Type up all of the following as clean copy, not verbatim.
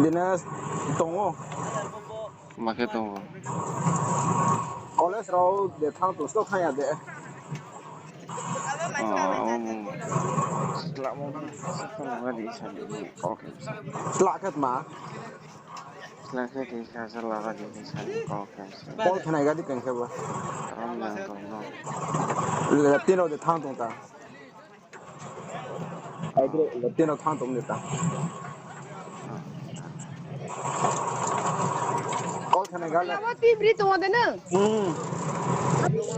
Dinas tongo. Makai tunggu. College raw de thang tu stok khaya de. Setelah mau setelah di sana ini oke. Slakat ma. Setelah di sana di sana oke. Pol khana ga di kan khaba. Ram yang tono. Latino de thang tong ta. Ai de Latino thang tong de ta. Pol khana ga la. Kamu tibri tu ada ne?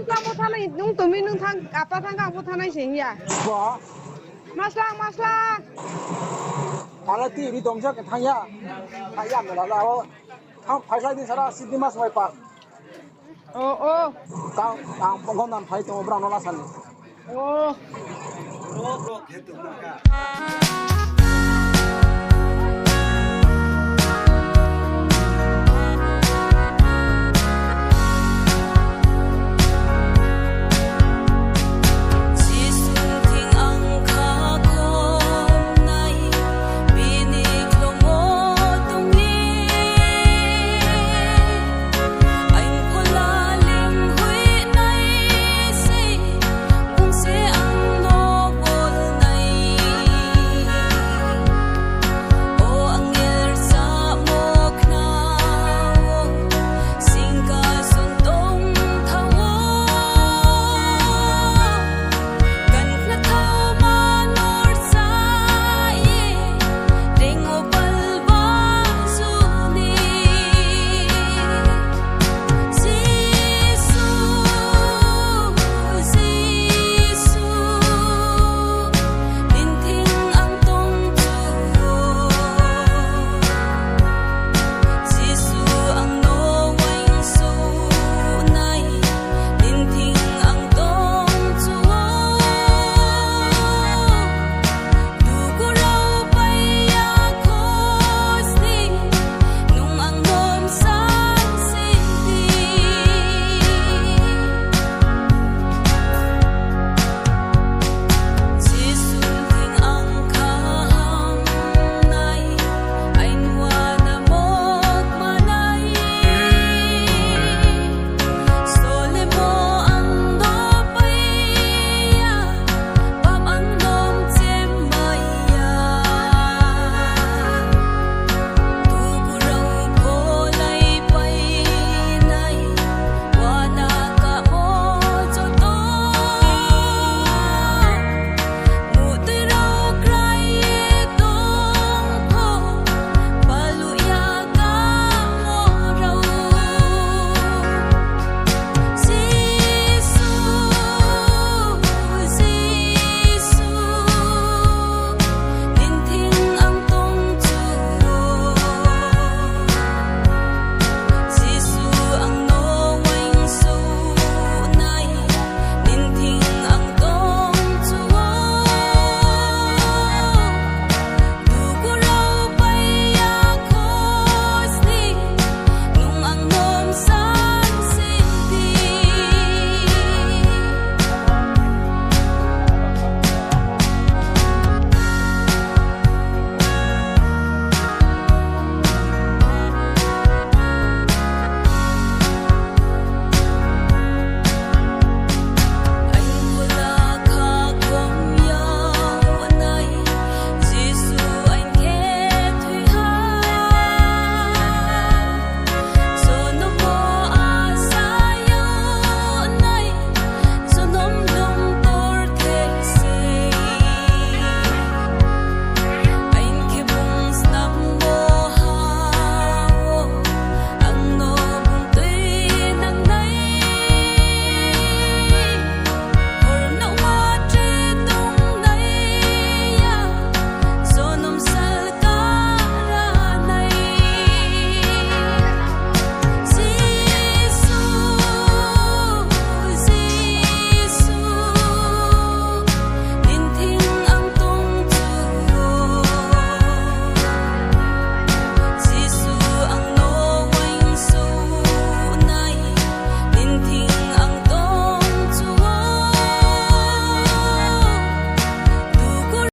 Kamu tanah nung tumi nung tang apa tang kamu tanah sih ya? Ba. Masalah. Ala ti ri dong ja ka thang ya. Thang ya me la la o. Thang phai sai din sara siddi mas mai pa. Oh. Kang pongkon nan phai tong brang no la san. Oh. Bro, gitu mereka.